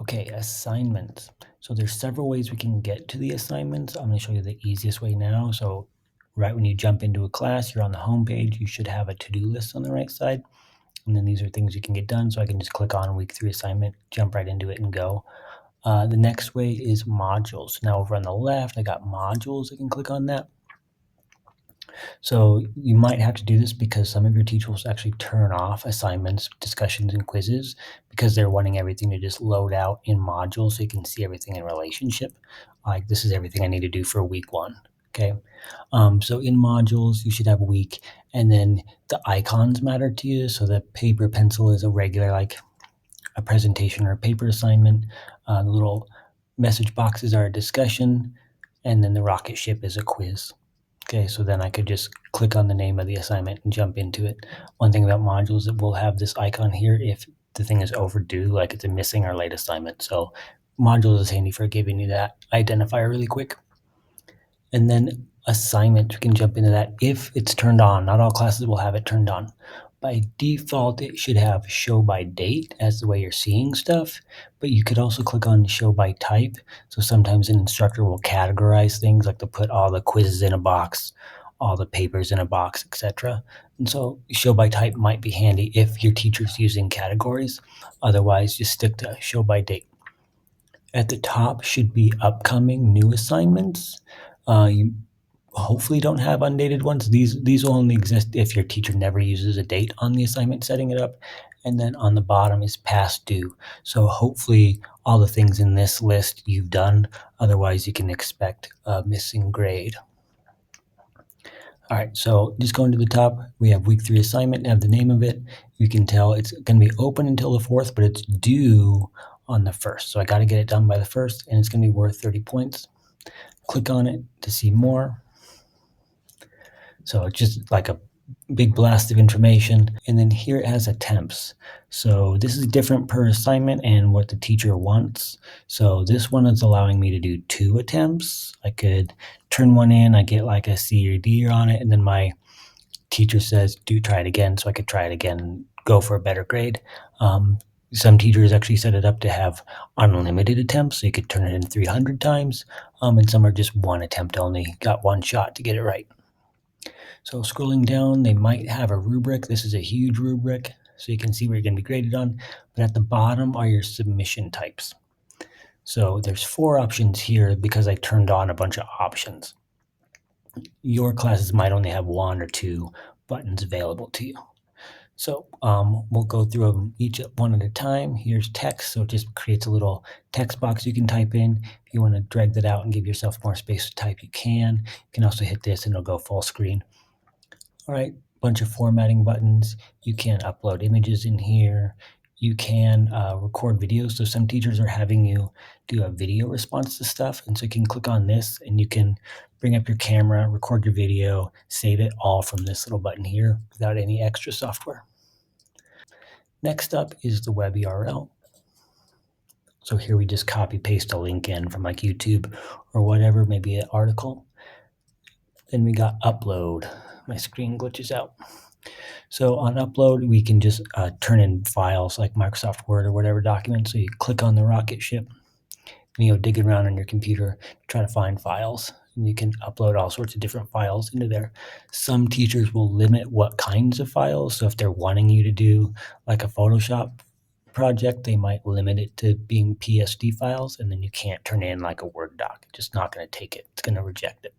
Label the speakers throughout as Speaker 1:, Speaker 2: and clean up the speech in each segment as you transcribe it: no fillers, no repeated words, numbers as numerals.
Speaker 1: Okay, assignments. So there's several ways we can get to the assignments. I'm going to show you the easiest way now. So right when you jump into a class, you're on the home page, you should have a to-do list on the right side. And then these are things you can get done. So I can just click on week 3 assignment, jump right into it and go. The next way is modules. Now over on the left, I got modules. I can click on that. So you might have to do this because some of your teachers actually turn off assignments, discussions, and quizzes because they're wanting everything to just load out in modules so you can see everything in relationship. Like this is everything I need to do for week 1. Okay. So in modules, you should have week, and then the icons matter to you. So the paper pencil is a regular, like a presentation or a paper assignment. The little message boxes are a discussion, and then the rocket ship is a quiz. Okay, so then I could just click on the name of the assignment and jump into it. One thing about modules, it will have this icon here if the thing is overdue, like it's a missing or late assignment. So modules is handy for giving you that identifier really quick. And then assignment, you can jump into that if it's turned on. Not all classes will have it turned on. By default, it should have show by date as the way you're seeing stuff, but you could also click on show by type. So sometimes an instructor will categorize things, like they'll put all the quizzes in a box, all the papers in a box, etc. And so show by type might be handy if your teacher's using categories. Otherwise, just stick to show by date. At the top should be upcoming new assignments. You hopefully don't have undated ones. These will only exist if your teacher never uses a date on the assignment setting it up. And then on the bottom is past due. So hopefully all the things in this list you've done. Otherwise, you can expect a missing grade. All right, so just going to the top, we have week 3 assignment and have the name of it. You can tell it's going to be open until the 4th, but it's due on the 1st. So I got to get it done by the 1st, and it's going to be worth 30 points. Click on it to see more. So it's just like a big blast of information. And then here it has attempts. So this is different per assignment and what the teacher wants. So this one is allowing me to do 2 attempts. I could turn one in, I get like a C or D on it, and then my teacher says, try it again. So I could try it again and go for a better grade. Some teachers actually set it up to have unlimited attempts, so you could turn it in 300 times. And some are just 1 attempt only, got 1 shot to get it right. So scrolling down, they might have a rubric. This is a huge rubric, so you can see where you're going to be graded on. But at the bottom are your submission types. So there's 4 options here because I turned on a bunch of options. Your classes might only have 1 or 2 buttons available to you. So we'll go through them each one at a time. Here's text, so it just creates a little text box you can type in. If you want to drag that out and give yourself more space to type, you can. You can also hit this and it'll go full screen. All right, bunch of formatting buttons. You can upload images in here. You can record videos. So some teachers are having you do a video response to stuff. And so you can click on this and you can bring up your camera, record your video, save it all from this little button here without any extra software. Next up is the web URL. So here we just copy paste a link in from like YouTube or whatever, maybe an article. Then we got upload. My screen glitches out. So on upload, we can just turn in files like Microsoft Word or whatever document. So you click on the rocket ship and you go digging around on your computer, try to find files. And you can upload all sorts of different files into there. Some teachers will limit what kinds of files. So if they're wanting you to do like a Photoshop project, they might limit it to being PSD files, and then you can't turn in like a Word doc. It's just not going to take it. It's going to reject it.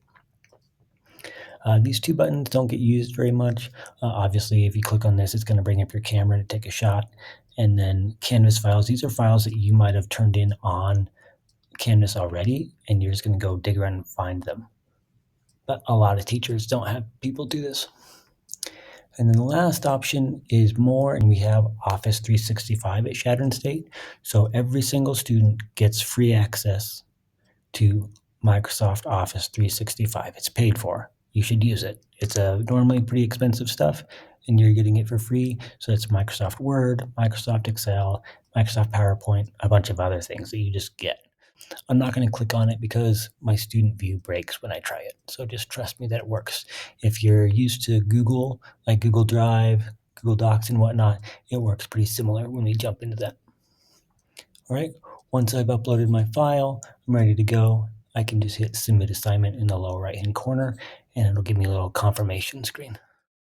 Speaker 1: These 2 buttons don't get used very much. Obviously, if you click on this, it's going to bring up your camera to take a shot. And then Canvas files. These are files that you might have turned in on Canvas already, and you're just going to go dig around and find them. But a lot of teachers don't have people do this. And then the last option is more, and we have Office 365 at Chadron State. So every single student gets free access to Microsoft Office 365. It's paid for. You should use it. It's normally pretty expensive stuff, and you're getting it for free. So it's Microsoft Word, Microsoft Excel, Microsoft PowerPoint, a bunch of other things that you just get. I'm not going to click on it because my student view breaks when I try it. So just trust me that it works. If you're used to Google, like Google Drive, Google Docs and whatnot, it works pretty similar when we jump into that. All right. Once I've uploaded my file, I'm ready to go. I can just hit submit assignment in the lower right hand corner and it'll give me a little confirmation screen.